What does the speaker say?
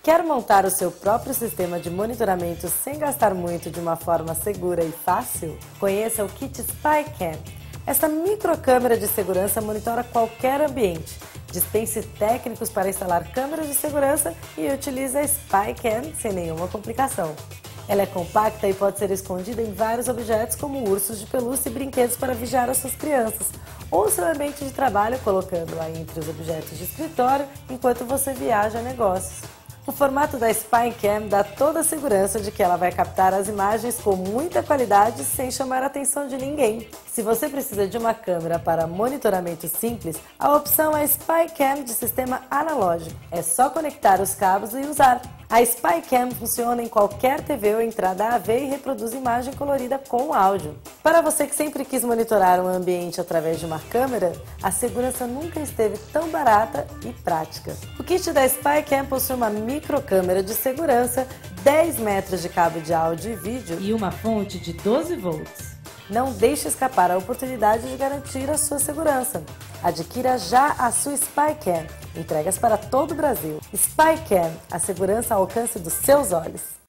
Quer montar o seu próprio sistema de monitoramento sem gastar muito de uma forma segura e fácil? Conheça o kit SpyCam. Essa microcâmera de segurança monitora qualquer ambiente. Dispense técnicos para instalar câmeras de segurança e utilize a SpyCam sem nenhuma complicação. Ela é compacta e pode ser escondida em vários objetos como ursos de pelúcia e brinquedos para vigiar as suas crianças, ou seu ambiente de trabalho colocando-a entre os objetos de escritório enquanto você viaja a negócios. O formato da SpyCam dá toda a segurança de que ela vai captar as imagens com muita qualidade sem chamar a atenção de ninguém. Se você precisa de uma câmera para monitoramento simples, a opção é SpyCam de sistema analógico. É só conectar os cabos e usar. A SpyCam funciona em qualquer TV ou entrada AV e reproduz imagem colorida com áudio. Para você que sempre quis monitorar um ambiente através de uma câmera, a segurança nunca esteve tão barata e prática. O kit da SpyCam possui uma microcâmera de segurança, 10 metros de cabo de áudio e vídeo e uma fonte de 12 volts. Não deixe escapar a oportunidade de garantir a sua segurança. Adquira já a sua SpyCam. Entregas para todo o Brasil. SpyCam, a segurança ao alcance dos seus olhos.